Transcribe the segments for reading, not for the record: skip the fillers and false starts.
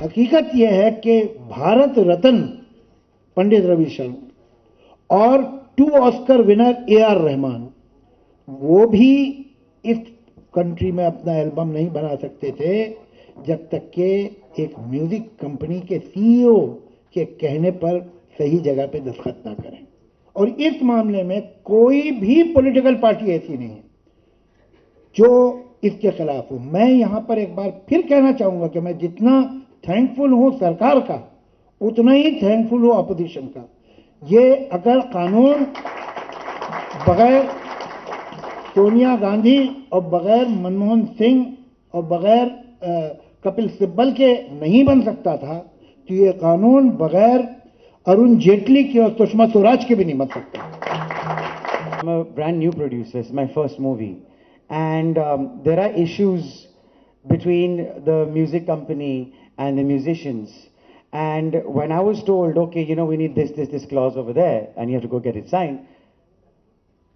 हकीकत यह है कि भारत रत्न पंडित रवि शर्मा और 2 ऑस्कर विनर AR रहमान, वो भी इस कंट्री में अपना एल्बम नहीं बना सकते थे जब तक कि एक म्यूजिक कंपनी के CEO के कहने पर सही जगह पे दस्तखत ना करें। और इस मामले में कोई भी पॉलिटिकल पार्टी ऐसी नहीं है जो इसके खिलाफ हो। मैं यहां पर एक बार फिर कहना चाहूंगा कि मैं जितना थैंकफुल हूं सरकार का, उतना ही थैंकफुल हूं अपोजिशन का। ये अगर कानून बगैर सोनिया गांधी और बगैर मनमोहन सिंह और बगैर कपिल सिब्बल के नहीं बन सकता था, तो ये कानून बगैर अरुण जेटली की और सुषमा स्वराज के भी नहीं बन सकता। I'm a brand new producer. It's my first movie, and there are issues between the music company and the musicians. And when I was told, okay, you know, we need this clause over there, and you have to go get it signed,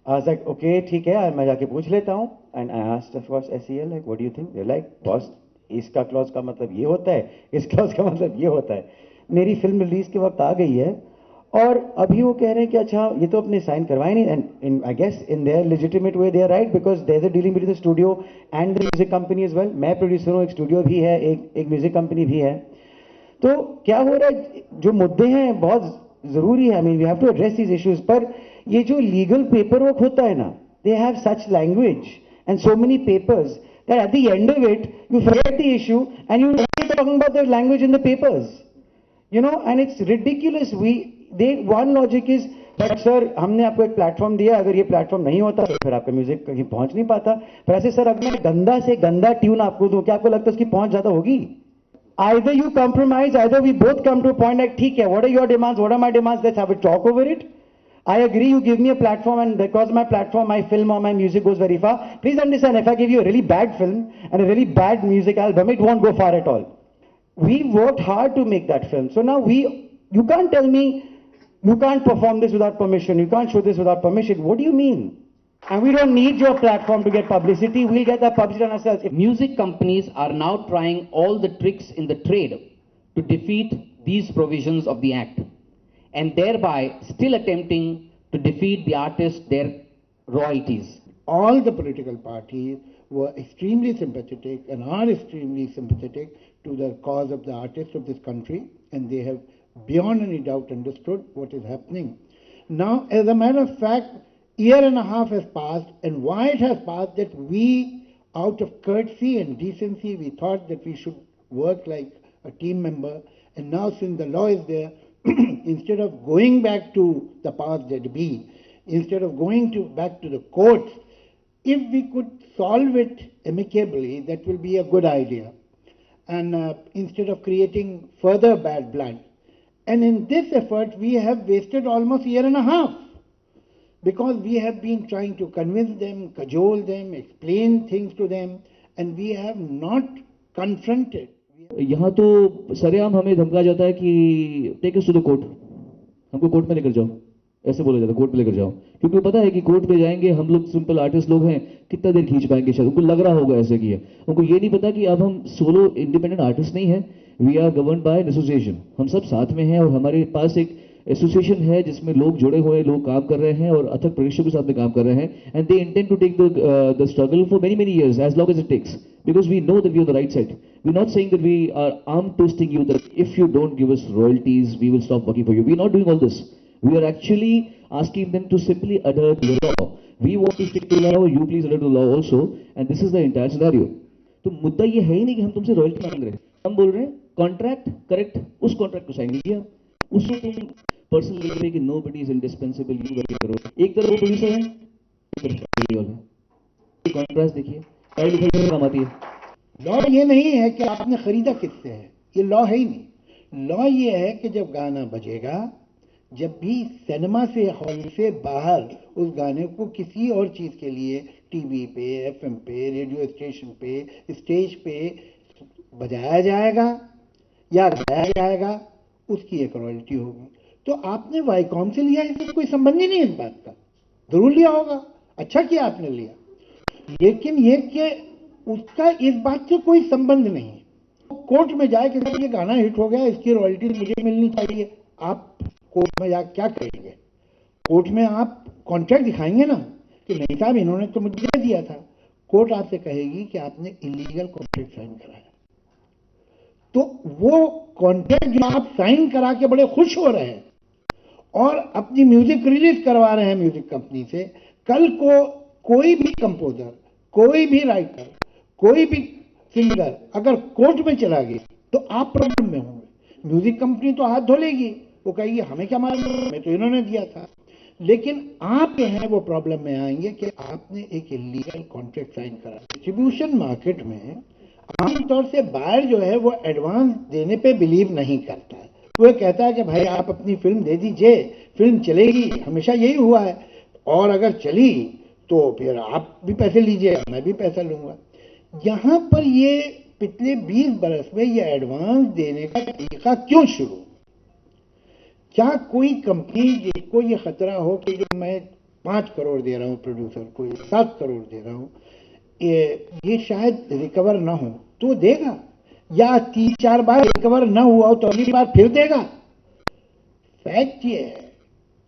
I was like, okay, ठीक है, मैं जाके पूछ लेता हूँ. And I asked, of course, SEL, like, what do you think? They're like, boss, इसका clause का मतलब ये होता है, इस क्लॉज का मतलब ये होता है. मेरी फिल्म रिलीज के वक्त आ गई है और अभी वो कह रहे हैं कि अच्छा ये तो अपने साइन करवाए नहीं. And I guess in their legitimate way they are right, because there is a dealing between the studio and the music company as well. मैं प्रोड्यूसर हूँ, एक स्टूडियो भी है, एक म्यूजिक कंपनी भी है. तो क्या हो रहा है, जो मुद्दे हैं बहुत जरूरी है. I mean we have to address these issues. पर ये जो लीगल पेपर वर्क होता है ना, they have such language and so many papers that at the end of it you forget the issue and you start talking about the language in the papers, you know, and it's ridiculous. One logic is but sir हमने आपको एक platform दिया, अगर ये platform नहीं होता तो फिर आपका म्यूजिक कहीं पहुंच नहीं पाता. पर ऐसे सर अगर मैं गंदा से गंदा ट्यून आपको दूं, क्या आपको लगता है उसकी पहुंच ज्यादा होगी? Either you compromise, either we both come to a point like ठीक है, what are your demands, what are my demands, let's have a talk over it. I agree, you give me a platform, and because my platform, my film or my music goes very far. Please understand, if I give you a really bad film and a really bad music album, it won't go far at all. We worked hard to make that film. So now you can't tell me, you can't perform this without permission, you can't show this without permission. What do you mean? And we don't need your platform to get publicity, we'll get that publicity on ourselves. If music companies are now trying all the tricks in the trade to defeat these provisions of the Act, and thereby still attempting to defeat the artists their royalties. All the political parties were extremely sympathetic and are extremely sympathetic to the cause of the artists of this country, and they have beyond any doubt understood what is happening. Now, as a matter of fact, year and a half has passed, and why it has passed, that we, out of courtesy and decency, we thought that we should work like a team member, and now since the law is there, instead of going back to the powers that be, instead of going back to the courts, if we could solve it amicably, that will be a good idea. And instead of creating further bad blood. And in this effort, we have wasted almost a year and a half, because we have been trying to convince them, cajole them, explain things to them, and we have not confronted. यहाँ तो सरेआम हमें धमका जाता है कि take us to the court, हमको court में लेकर जाओ, ऐसे बोला जाता है, कोर्ट में लेकर जाओ. क्योंकि पता है कि कोर्ट में जाएंगे, हम लोग सिंपल आर्टिस्ट लोग हैं, कितना देर खींच पाएंगे, शायद उनको लग रहा होगा ऐसे किया. उनको ये नहीं पता कि अब हम सोलो इंडिपेंडेंट आर्टिस्ट नहीं है, we are governed by an association. हम सब साथ में हैं और हमारे पास एक एसोसिएशन है जिसमें लोग जुड़े हुए, लोग काम कर रहे हैं और अथक परिश्रम के साथ में काम कर रहे हैं. And they intend to take the struggle for many years, as long as it takes, because we know that we are on the right side. We're not saying that we are arm twisting you, that if you don't give us royalties, we will stop working for you. We're not doing all this. We are actually asking them to simply adhere to the law. We want to stick to the law, you please adhere to the law also, and this is the entire scenario. तो मुद्दा ये है ही नहीं कि हम तुमसे royalty मांग रहे हैं, हम बोल रहे हैं कॉन्ट्रैक्ट करेक्ट, उस कॉन्ट्रैक्ट को साइन कीजिए, उसको तुम पर्सनल लिख रहे कि nobody is indispensable, you value करो. एक तरफ वो प्रोड्यूसर है, कॉन्ट्रैक्ट देखिए, काम आती है. लॉ ये नहीं है कि आपने खरीदा किससे है, ये लॉ है ही नहीं. लॉ ये है कि जब गाना बजेगा, जब भी सिनेमा से, हॉल से बाहर उस गाने को किसी और चीज के लिए टीवी पे, FM पे, रेडियो स्टेशन पे, स्टेज पे बजाया जाएगा या गाया जाएगा, उसकी एक रॉयल्टी होगी. तो आपने वाईकॉम से लिया, इससे कोई संबंध ही नहीं है इस बात का. जरूर लिया होगा, अच्छा किया आपने लिया, लेकिन ये कि उसका इस बात से कोई संबंध नहीं है कोर्ट में जाए कि ये गाना हिट हो गया, इसकी रॉयल्टी मुझे मिलनी चाहिए, आप कोर्ट में जा क्या करेंगे? कोर्ट में आप कॉन्ट्रैक्ट दिखाएंगे ना कि नहीं साहब इन्होंने तो मुझे दे दिया था। कोर्ट आपसे कहेगी कि आपने इलीगल कॉन्ट्रैक्ट साइन कराया। तो वो कॉन्ट्रैक्ट जो आप साइन करा के बड़े खुश हो रहे हैं और अपनी म्यूजिक रिलीज करवा रहे हैं म्यूजिक कंपनी से, कल को कोई भी कंपोजर, कोई भी राइटर, कोई भी सिंगर अगर कोर्ट में चला गया तो आप प्रॉब्लम में होंगे। म्यूजिक कंपनी तो हाथ धो लेगी, वो कहेगी हमें क्या मालूम, हमें तो इन्होंने दिया था। लेकिन आप जो है वो प्रॉब्लम में आएंगे कि आपने एक इलीगल कॉन्ट्रैक्ट साइन करा। डिस्ट्रीब्यूशन मार्केट में आमतौर से बायर जो है वो एडवांस देने पे बिलीव नहीं करता है। वो कहता है कि भाई आप अपनी फिल्म दे दीजिए, फिल्म चलेगी, हमेशा यही हुआ है, और अगर चली तो फिर आप भी पैसे लीजिए, मैं भी पैसा लूंगा। यहां पर ये पिछले 20 बरस में ये एडवांस देने का तरीका क्यों शुरू? क्या कोई कंपनी जिसको ये खतरा हो कि जो मैं 5 करोड़ दे रहा हूं प्रोड्यूसर को, 7 करोड़ दे रहा हूं, ये शायद रिकवर ना हो तो देगा, या 3-4 बार रिकवर ना हुआ हो तो अगली बार फिर देगा? फैक्ट ये है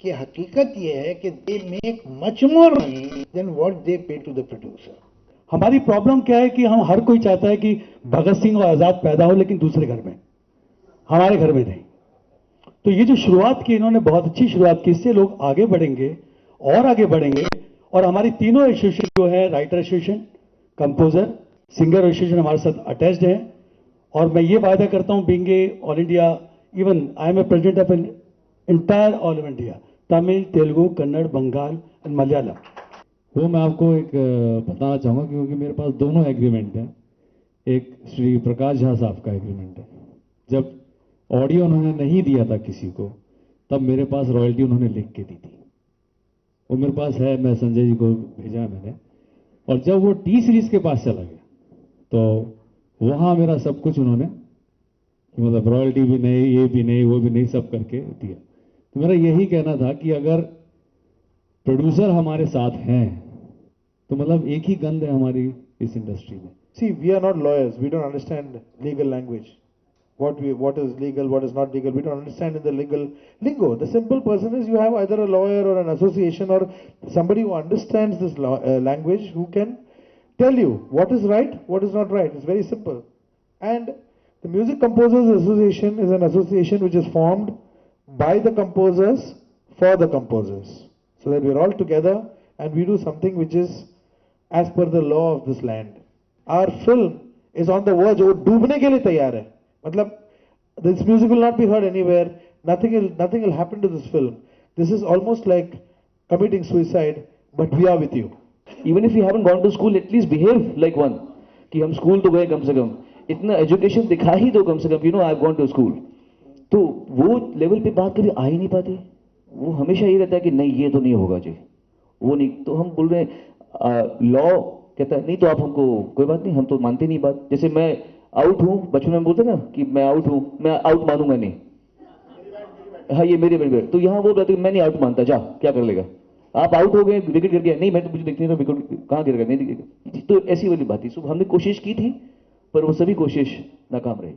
कि हकीकत ये है कि they make much more money than what they pay to the producer. हमारी प्रॉब्लम क्या है कि हम हर कोई चाहता है कि भगत सिंह और आजाद पैदा हो, लेकिन दूसरे घर में, हमारे घर में नहीं। तो ये जो शुरुआत की इन्होंने, बहुत अच्छी शुरुआत की, इससे लोग आगे बढ़ेंगे और आगे बढ़ेंगे। और हमारी तीनों एसोसिएशन जो है, writer association, composer, singer association हमारे साथ अटैच्ड है। और मैं ये वायदा करता हूं, being a all India, even I am a president of an entire all India, Tamil, Telugu, Kannada, Bengal and Malayalam. वो मैं आपको एक बताना चाहूँगा, क्योंकि मेरे पास दोनों एग्रीमेंट हैं। एक श्री प्रकाश झा साहब का एग्रीमेंट है, जब ऑडियो उन्होंने नहीं दिया था किसी को, तब मेरे पास रॉयल्टी उन्होंने लिख के दी थी, वो मेरे पास है, मैं संजय जी को भेजा है मैंने। और जब वो टी सीरीज के पास चला गया तो वहाँ मेरा सब कुछ उन्होंने, मतलब रॉयल्टी भी नहीं, ये भी नहीं, वो भी नहीं, सब करके दिया। तो मेरा यही कहना था कि अगर प्रोड्यूसर हमारे साथ हैं तो मतलब एक ही गंध है हमारी इस इंडस्ट्री में। See, we are not lawyers. We don't understand legal language. What is legal, what is not legal. We don't understand in the legal lingo. The simple person is you have either a lawyer or an association or somebody who understands this language, who can tell you what is right, what is not right. It's very simple. And the Music Composers Association is an association which is formed by the composers for the composers, so that we are all together and we do something which is as per the law of this land. Our film is on the verge, वो डूबने के लिए तैयार है। मतलब this music will not be heard anywhere. Nothing will happen to this film. This is almost like committing suicide, but we are with you. Even if you haven't gone to school, at least behave like one, कि हम school तो गए, कम से कम इतना education दिखा ही दो कम से कम, I have gone to school. तो वो लेवल पे बात कभी आ ही नहीं पाती। वो हमेशा ये रहता है कि नहीं ये तो नहीं होगा जी, वो नहीं। तो हम बोल रहे हैं लॉ कहता है नहीं, तो आप हमको कोई बात नहीं, हम तो मानते नहीं बात। जैसे मैं आउट हूं, बचपन में बोलते ना कि मैं आउट हूं, मैं आउट मानूंगा नहीं, हाँ ये मेरी बैट। तो यहाँ वो कहते मैं नहीं आउट मानता, जा क्या कर लेगा, आप आउट हो गए, विकेट गिर गया, नहीं मैं तो मुझे देखती नहीं, विकेट कहाँ गिर गया, नहीं दिखेगा। तो ऐसी वाली बात थी। हमने कोशिश की थी पर वो सभी कोशिश नाकाम रही।